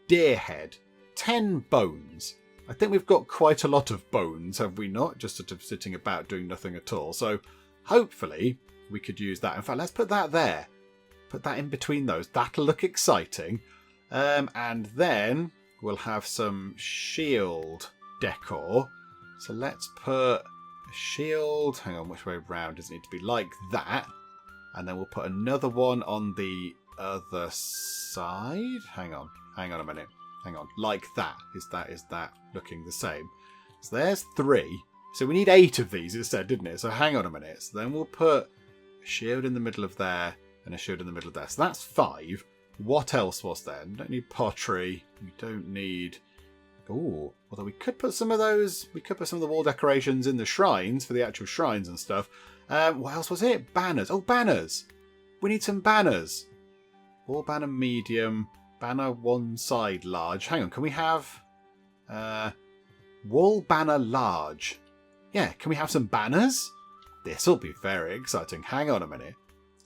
deer head. 10 bones. I think we've got quite a lot of bones, have we not? Just sort of sitting about doing nothing at all. So hopefully we could use that. In fact, let's put that there. Put that in between those. That'll look exciting. And then we'll have some shield decor. So let's put... shield, hang on, which way round does it need to be? Like that. And then we'll put another one on the other side. Hang on a minute. Hang on, like that. Is that looking the same? So there's 3. So we need 8 of these instead, didn't it? So hang on a minute. So then we'll put a shield in the middle of there and a shield in the middle of there. So that's 5. What else was there? We don't need pottery. We don't need... oh, although we could put some of those, we could put some of the wall decorations in the shrines for the actual shrines and stuff. What else was it? Banners. Oh, banners. We need some banners. Wall banner medium, banner one side large. Hang on, can we have wall banner large? Yeah, can we have some banners? This will be very exciting. Hang on a minute.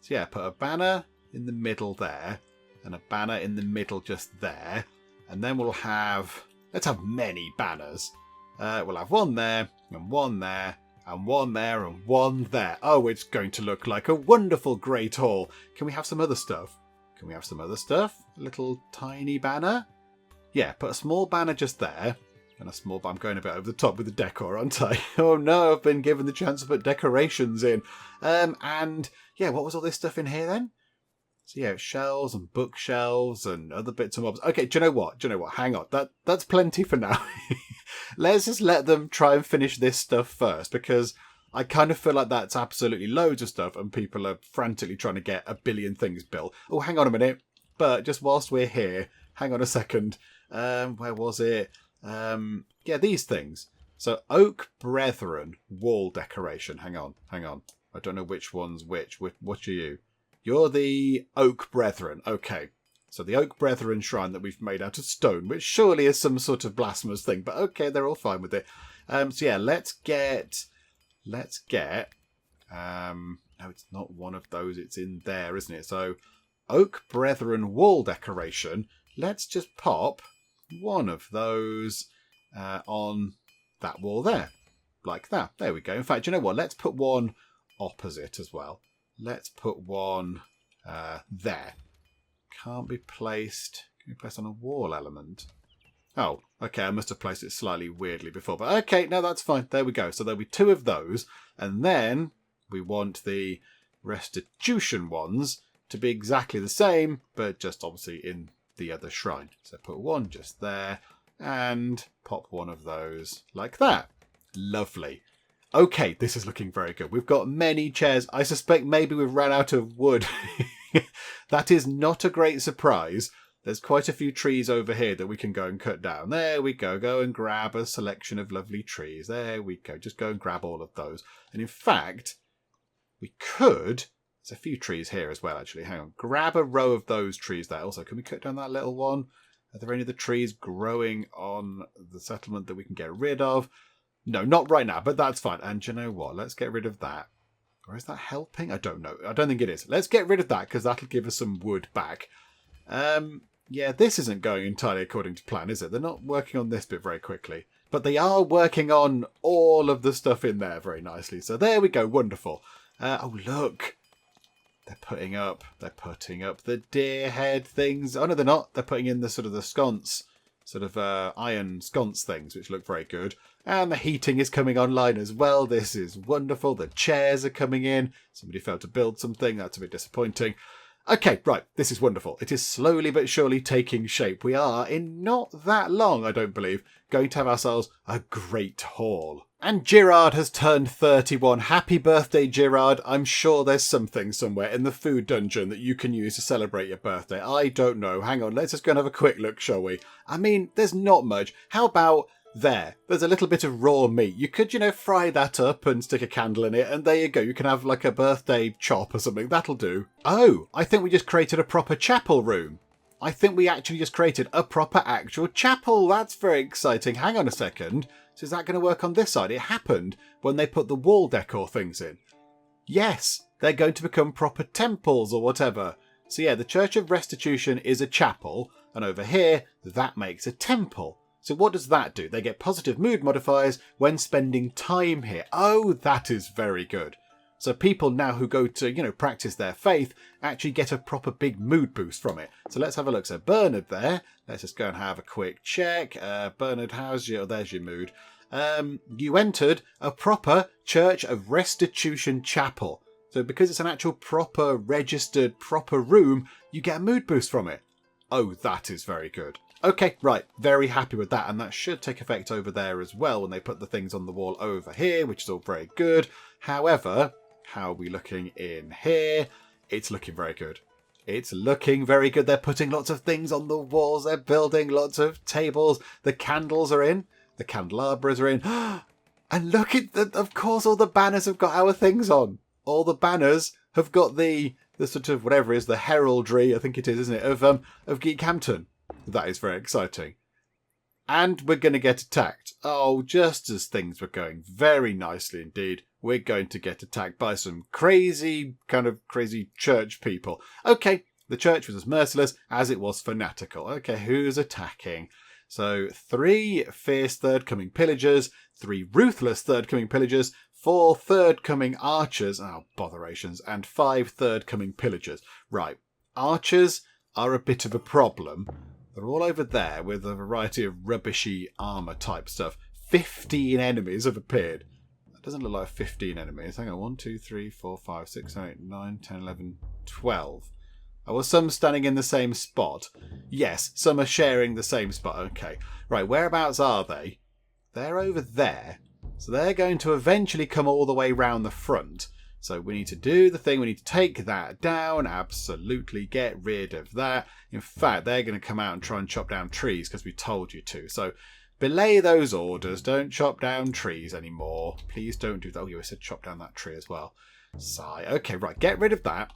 So yeah, put a banner in the middle there and a banner in the middle just there. And then we'll have... let's have many banners. We'll have one there, and one there, and one there, and one there. Oh, it's going to look like a wonderful great hall. Can we have some other stuff? Can we have some other stuff? A little tiny banner? Yeah, put a small banner just there. And a small... I'm going a bit over the top with the decor, aren't I? Oh no, I've been given the chance to put decorations in. And yeah, what was all this stuff in here then? So yeah, shelves and bookshelves and other bits and bobs. Okay, do you know what? Hang on. That's plenty for now. Let's just let them try and finish this stuff first, because I kind of feel like that's absolutely loads of stuff and people are frantically trying to get a billion things built. Oh, hang on a minute. But just whilst we're here, hang on a second. Where was it? Yeah, these things. So Oak Brethren wall decoration. Hang on. I don't know which one's which. What are you? You're the Oak Brethren. Okay. So the Oak Brethren shrine that we've made out of stone, which surely is some sort of blasphemous thing, but okay, they're all fine with it. So yeah, let's get, no, it's not one of those. It's in there, isn't it? So Oak Brethren wall decoration. Let's just pop one of those on that wall there. Like that. There we go. In fact, you know what? Let's put one opposite as well. Let's put one there. Can't be placed. Can be placed on a wall element? Oh, okay. I must have placed it slightly weirdly before. But okay, no, that's fine. There we go. So there'll be 2 of those. And then we want the restitution ones to be exactly the same, but just obviously in the other shrine. So put one just there and pop one of those like that. Lovely. Okay, this is looking very good. We've got many chairs. I suspect maybe we've run out of wood. That is not a great surprise. There's quite a few trees over here that we can go and cut down. There we go. Go and grab a selection of lovely trees. There we go. Just go and grab all of those. And in fact, we could... there's a few trees here as well, actually. Hang on. Grab a row of those trees there. Also, can we cut down that little one? Are there any other trees growing on the settlement that we can get rid of? No, not right now, but that's fine. And you know what? Let's get rid of that. Or is that helping? I don't know. I don't think it is. Let's get rid of that because that'll give us some wood back. Yeah, this isn't going entirely according to plan, is it? They're not working on this bit very quickly. But they are working on all of the stuff in there very nicely. So there we go. Wonderful. Oh, look. They're putting up the deer head things. Oh, no, they're not. They're putting in the sort of the sconce, sort of iron sconce things, which look very good. And the heating is coming online as well. This is wonderful. The chairs are coming in. Somebody failed to build something. That's a bit disappointing. Okay, right, this is wonderful. It is slowly but surely taking shape. We are, in not that long, I don't believe, going to have ourselves a great hall. And Girard has turned 31. Happy birthday, Girard. I'm sure there's something somewhere in the food dungeon that you can use to celebrate your birthday. I don't know. Hang on, let's just go and have a quick look, shall we? I mean, there's not much. How about there's a little bit of raw meat. You could, fry that up and stick a candle in it, and there you go. You can have like a birthday chop or something. That'll do. Oh, I think we just created a proper chapel room. I think we actually just created a proper actual chapel. That's very exciting. Hang on a second. So is that going to work on this side? It happened when they put the wall decor things in. Yes, they're going to become proper temples or whatever. So yeah, the Church of Restitution is a chapel, and over here, that makes a temple. So what does that do? They get positive mood modifiers when spending time here. Oh, that is very good. So people now who go to, practice their faith actually get a proper big mood boost from it. So let's have a look. So Bernard there. Let's just go and have a quick check. Bernard, there's your mood. You entered a proper Church of Restitution chapel. So because it's an actual proper registered proper room, you get a mood boost from it. Oh, that is very good. Okay, right, very happy with that, and that should take effect over there as well when they put the things on the wall over here, which is all very good. However, how are we looking in here? It's looking very good. It's looking very good. They're putting lots of things on the walls. They're building lots of tables. The candles are in. The candelabras are in. And look at that. Of course, all the banners have got our things on. All the banners have got the sort of whatever it is, the heraldry, I think it is, isn't it, of Geekhampton. That is very exciting. And we're going to get attacked. Oh, just as things were going very nicely indeed, we're going to get attacked by some crazy church people. Okay, the church was as merciless as it was fanatical. Okay, who's attacking? So 3 fierce third coming pillagers, 3 ruthless third coming pillagers, 4 third coming archers, oh botherations, and 5 third coming pillagers. Right, archers are a bit of a problem. They're all over there with a variety of rubbishy armour type stuff. 15 enemies have appeared. That doesn't look like 15 enemies. Hang on, 1, 2, 3, 4, 5, 6, 7, 8, 9, 10, 11, 12. Oh, well, some standing in the same spot. Yes, some are sharing the same spot. Okay. Right, whereabouts are they? They're over there. So they're going to eventually come all the way round the front. So we need to do the thing. We need to take that down. Absolutely get rid of that. In fact, they're going to come out and try and chop down trees because we told you to. So belay those orders. Don't chop down trees anymore. Please don't do that. Oh, you said chop down that tree as well. Sigh. Okay, right. Get rid of that.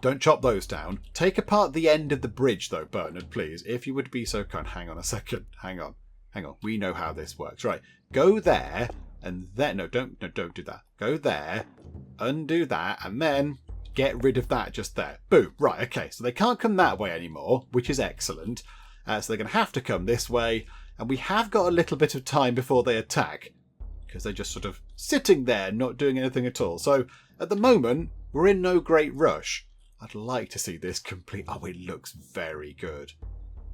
Don't chop those down. Take apart the end of the bridge, though, Bernard, please. If you would be so kind. Hang on a second. Hang on. We know how this works. Right. Go there. And then... No, don't do that. Go there. Undo that. And then get rid of that just there. Boom. Right. Okay. So they can't come that way anymore, which is excellent. So they're going to have to come this way. And we have got a little bit of time before they attack. Because they're just sort of sitting there, not doing anything at all. So at the moment, we're in no great rush. I'd like to see this complete. Oh, it looks very good.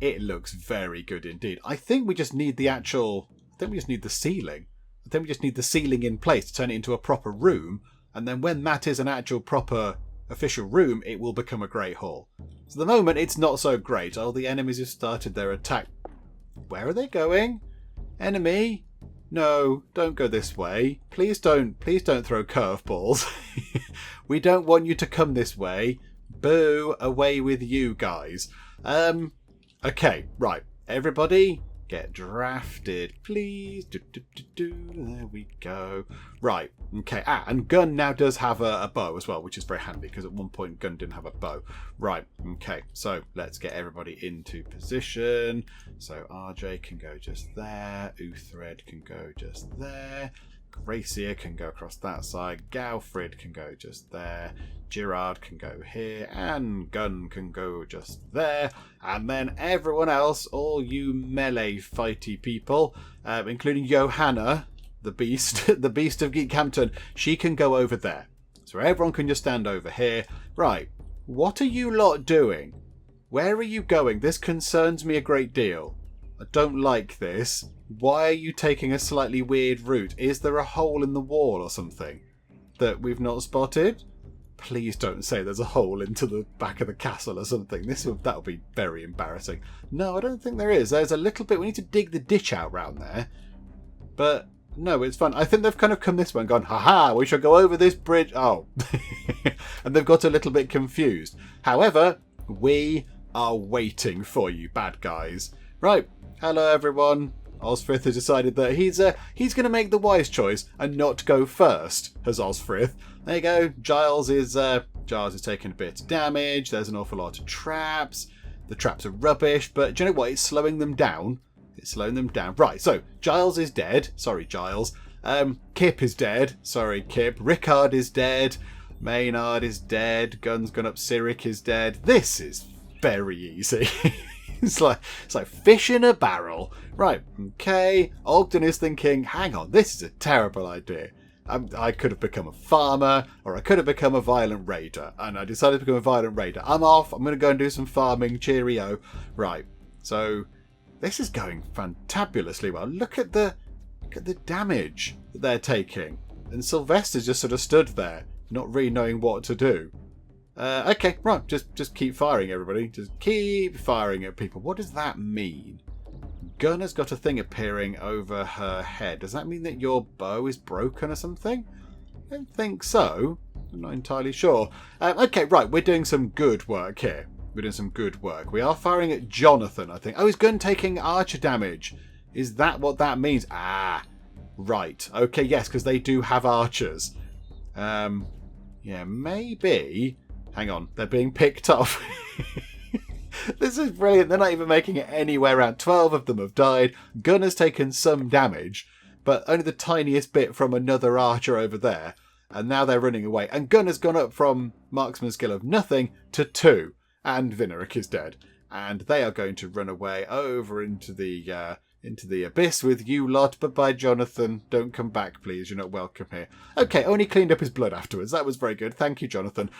It looks very good indeed. I think we just need the actual... I think we just need the ceiling. I think we just need the ceiling in place to turn it into a proper room. And then when that is an actual proper official room, it will become a great hall. So at the moment, it's not so great. Oh, the enemies have started their attack. Where are they going? Enemy? No, don't go this way. Please don't throw curveballs. We don't want you to come this way. Boo, away with you guys. Okay, right. Everybody, get drafted, please. There we go. Right, okay. And Gun now does have a bow as well, which is very handy, because at one point Gun didn't have a bow. Right, okay. So let's get everybody into position. So RJ can go just there. Uthred can go just there. Gracia can go across that side. Galfrid can go just there. Girard can go here. And Gun can go just there. And then everyone else, all you melee fighty people, including Johanna, the beast, the beast of Geekhampton, she can go over there. So everyone can just stand over here. Right, what are you lot doing? Where are you going? This concerns me a great deal. I don't like this. Why are you taking a slightly weird route? Is there a hole in the wall or something that we've not spotted? Please don't say there's a hole into the back of the castle or something. That would be very embarrassing. No, I don't think there is. There's a little bit. We need to dig the ditch out round there. But no, it's fun. I think they've kind of come this way and gone, haha, we shall go over this bridge. Oh. And they've got a little bit confused. However, we are waiting for you, bad guys. Right. Hello, everyone. Osfrith has decided that he's going to make the wise choice and not go first, has Osfrith. There you go. Giles is taking a bit of damage. There's an awful lot of traps. The traps are rubbish, but do you know what? It's slowing them down. It's slowing them down. Right, so Giles is dead. Sorry, Giles. Kip is dead. Sorry, Kip. Rickard is dead. Maynard is dead. Guns gone up. Cyric is dead. This is very easy. It's like fish in a barrel. Right, okay. Ogden is thinking, hang on, this is a terrible idea. I could have become a farmer, or I could have become a violent raider. And I decided to become a violent raider. I'm off. I'm going to go and do some farming. Cheerio. Right, so this is going fantabulously well. Look at the damage that they're taking. And Sylvester's just sort of stood there, not really knowing what to do. Okay, right, just keep firing, everybody. Just keep firing at people. What does that mean? Gunner's got a thing appearing over her head. Does that mean that your bow is broken or something? I don't think so. I'm not entirely sure. Okay, right, we're doing some good work here. We're doing some good work. We are firing at Jonathan, I think. Oh, is gun taking archer damage? Is that what that means? Ah, right. Okay, yes, because they do have archers. Yeah, maybe. Hang on, they're being picked off. This is brilliant. They're not even making it anywhere around. 12 of them have died. Gun has taken some damage, but only the tiniest bit from another archer over there. And now they're running away. And Gun has gone up from marksman skill of nothing to 2. And Vineric is dead. And they are going to run away over into the abyss with you lot. Bye-bye, Jonathan. Don't come back, please. You're not welcome here. Okay, only cleaned up his blood afterwards. That was very good. Thank you, Jonathan.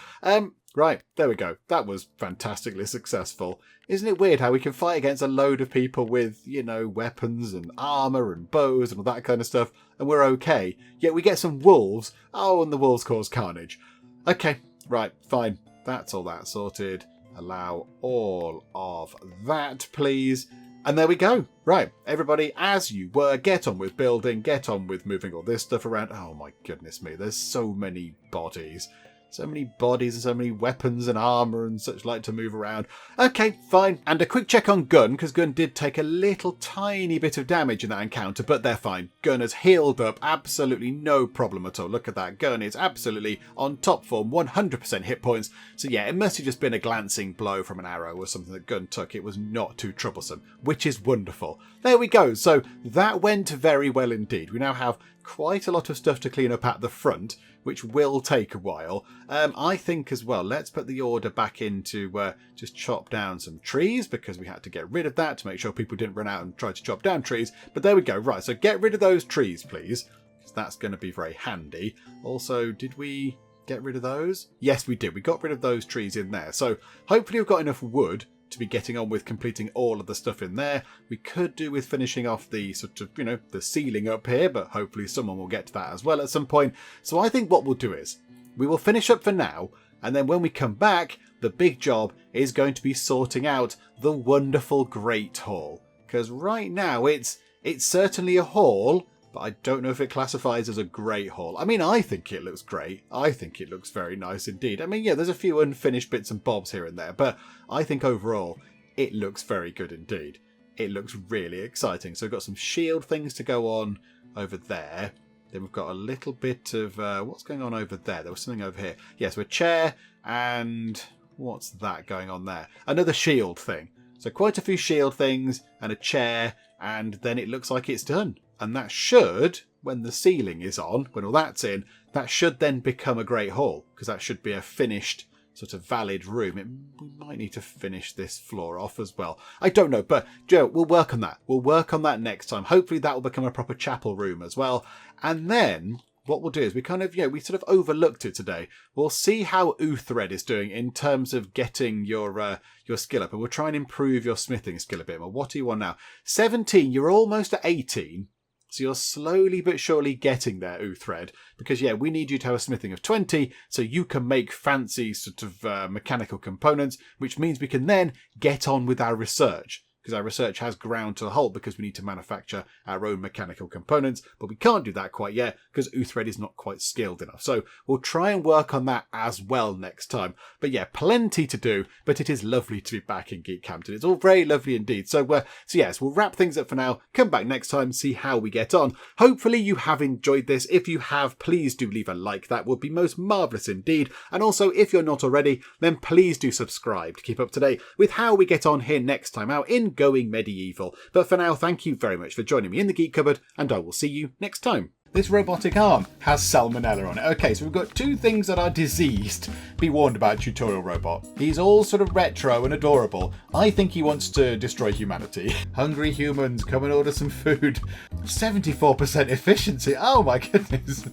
Right, there we go. That was fantastically successful. Isn't it weird how we can fight against a load of people with, weapons and armour and bows and all that kind of stuff, and we're okay, yet we get some wolves. Oh, and the wolves cause carnage. Okay, right, fine. That's all that sorted. Allow all of that, please. And there we go. Right, everybody, as you were, get on with building, get on with moving all this stuff around. Oh my goodness me, there's so many bodies. So many bodies and so many weapons and armour and such like to move around. Okay, fine. And a quick check on Gun, because Gun did take a little tiny bit of damage in that encounter, but they're fine. Gun has healed up, absolutely no problem at all. Look at that. Gun is absolutely on top form, 100% hit points. So yeah, it must have just been a glancing blow from an arrow or something that Gun took. It was not too troublesome, which is wonderful. There we go. So that went very well indeed. We now have quite a lot of stuff to clean up at the front, which will take a while. I think as well, let's put the order back into just chop down some trees, because we had to get rid of that to make sure people didn't run out and try to chop down trees. But there we go. Right, so get rid of those trees, please, because that's going to be very handy. Also, did we get rid of those? Yes, we did. We got rid of those trees in there. So hopefully we've got enough wood to be getting on with completing all of the stuff in there. We could do with finishing off the sort of, the ceiling up here, but hopefully someone will get to that as well at some point. So I think what we'll do is we will finish up for now, and then when we come back, the big job is going to be sorting out the wonderful Great Hall. Because right now it's certainly a hall, but I don't know if it classifies as a great hall. I mean, I think it looks great. I think it looks very nice indeed. I mean, yeah, there's a few unfinished bits and bobs here and there, but I think overall it looks very good indeed. It looks really exciting. So we've got some shield things to go on over there. Then we've got a little bit of... what's going on over there? There was something over here. Yes, a chair, and what's that going on there? Another shield thing. So quite a few shield things and a chair, and then it looks like it's done. And that should, when the ceiling is on, when all that's in, that should then become a great hall, because that should be a finished, sort of valid room. We might need to finish this floor off as well. I don't know, but Joe, we'll work on that. We'll work on that next time. Hopefully that will become a proper chapel room as well. And then what we'll do is we kind of, we sort of overlooked it today. We'll see how Uthred is doing in terms of getting your skill up, and we'll try and improve your smithing skill a bit more. What do you want now? 17, you're almost at 18. So you're slowly but surely getting there, Uthred, because yeah, we need you to have a smithing of 20 so you can make fancy sort of mechanical components, which means we can then get on with our research. Because our research has ground to a halt because we need to manufacture our own mechanical components, but we can't do that quite yet because Uthred is not quite skilled enough. So we'll try and work on that as well next time. But yeah, plenty to do, but it is lovely to be back in Geekhampton. It's all very lovely indeed. So yes, we'll wrap things up for now, come back next time, see how we get on. Hopefully you have enjoyed this. If you have, please do leave a like. That would be most marvellous indeed. And also, if you're not already, then please do subscribe to keep up to date with how we get on here next time out in Going Medieval. But for now, thank you very much for joining me in the Geek Cupboard, and I will see you next time. This robotic arm has salmonella on it. Okay, so we've got two things that are diseased. Be warned about Tutorial Robot. He's all sort of retro and adorable. I think he wants to destroy humanity. Hungry humans, come and order some food. 74% efficiency. Oh my goodness.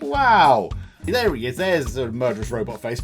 Wow. There he is. There's a murderous robot face.